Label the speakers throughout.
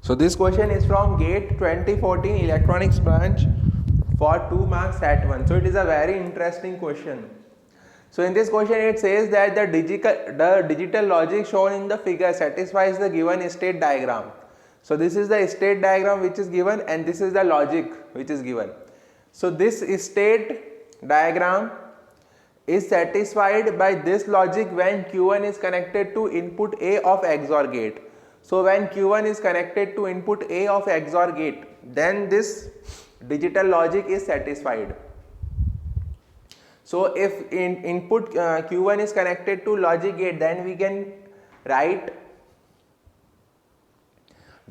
Speaker 1: So this question is from GATE 2014 electronics branch for 2 marks at 1. So it is a very interesting question. So in this question it says that the digital logic shown in the figure satisfies the given state diagram. So this is the state diagram which is given and this is the logic which is given. So this state diagram is satisfied by this logic when Q1 is connected to input A of XOR gate. So when Q1 is connected to input A of XOR gate, then this digital logic is satisfied. So if input Q1 is connected to logic gate, then we can write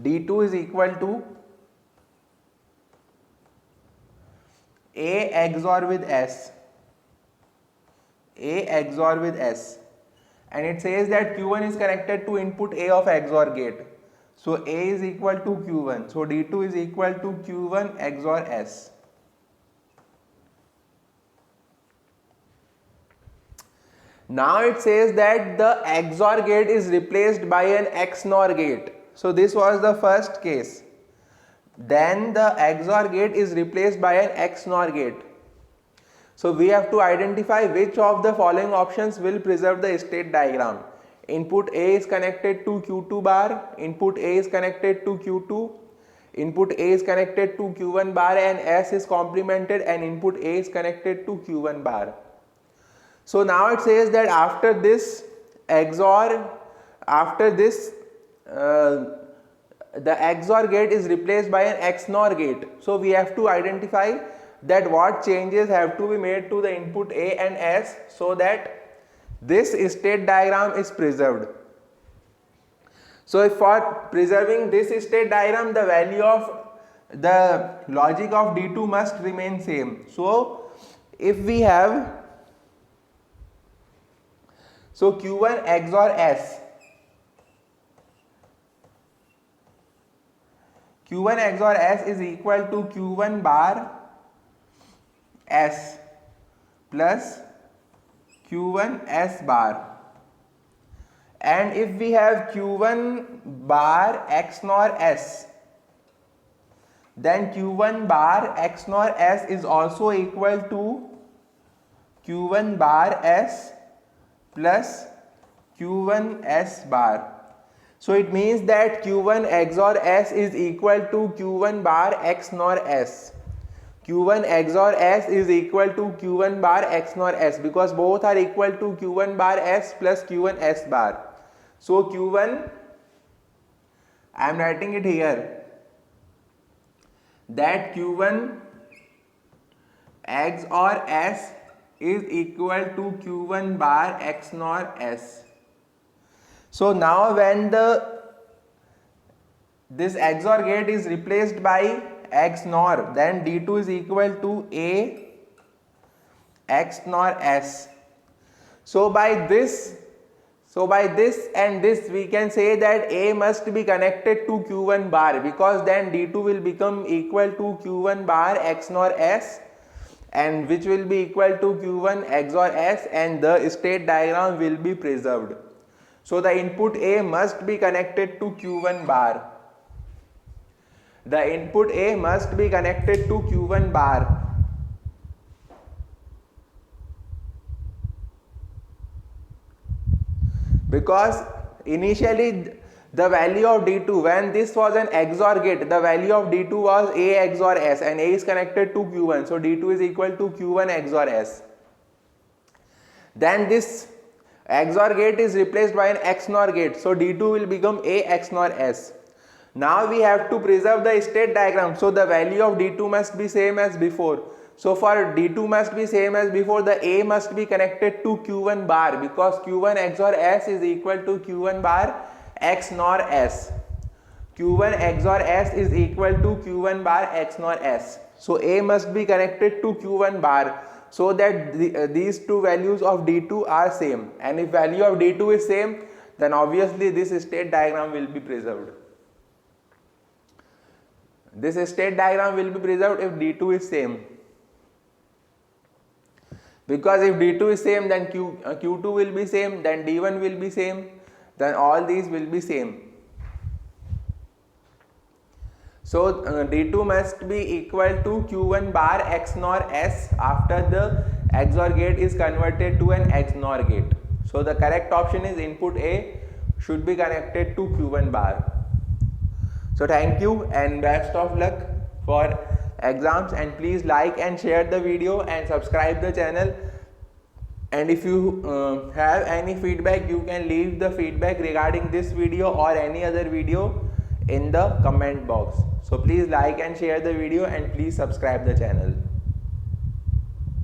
Speaker 1: D2 is equal to A XOR with S. A XOR with S, and it says that Q1 is connected to input A of XOR gate. So A is equal to Q1. So D2 is equal to Q1 XOR S. Now it says that the XOR gate is replaced by an XNOR gate. So this was the first case. Then the XOR gate is replaced by an XNOR gate. So we have to identify which of the following options will preserve the state diagram. Input A is connected to Q2 bar, input A is connected to Q2, input A is connected to Q1 bar and S is complemented and input A is connected to Q1 bar. So now it says that after this XOR, the XOR gate is replaced by an XNOR gate. So we have to identify that what changes have to be made to the input A and S so that this state diagram is preserved. So for preserving this state diagram, the value of the logic of D2 must remain same. So if we have Q1 XOR S, Q1 XOR S is equal to Q1 bar S plus Q1 S bar, and if we have Q1 bar XNOR S, then Q1 bar XNOR S is also equal to Q1 bar S plus Q1 S bar. So it means that Q1 XOR S is equal to Q1 bar XNOR S. Q1 XOR S is equal to Q1 bar XNOR S because both are equal to Q1 bar S plus Q1 S bar. So Q1, I am writing it here, that Q1 XOR S is equal to Q1 bar XNOR S. So now when this XOR gate is replaced by XNOR, then D2 is equal to A XNOR S. So by this and this we can say that A must be connected to Q1 bar because then D2 will become equal to Q1 bar XNOR S, and which will be equal to Q1 XOR S, and the state diagram will be preserved. So the input A must be connected to Q1 bar. The input A must be connected to Q1 bar. Because initially the value of D2, when this was an XOR gate, the value of D2 was A XOR S and A is connected to Q1. So D2 is equal to Q1 XOR S. Then this XOR gate is replaced by an XNOR gate. So D2 will become A XNOR S. Now we have to preserve the state diagram. So the value of D2 must be same as before. So for D2 must be same as before, the A must be connected to Q1 bar because Q1 XOR S is equal to Q1 bar XNOR S. Q1 XOR S is equal to Q1 bar XNOR S. So A must be connected to Q1 bar so that these two values of D2 are same. And if value of D2 is same, then obviously this state diagram will be preserved. This state diagram will be preserved if D2 is same. Because if D2 is same, then Q2 will be same, then D1 will be same, then all these will be same. So D2 must be equal to Q1 bar XNOR S after the XOR gate is converted to an XNOR gate. So the correct option is input A should be connected to Q1 bar. So thank you and best of luck for exams, and please like and share the video and subscribe the channel. And if you have any feedback, you can leave the feedback regarding this video or any other video in the comment box. So please like and share the video and please subscribe the channel.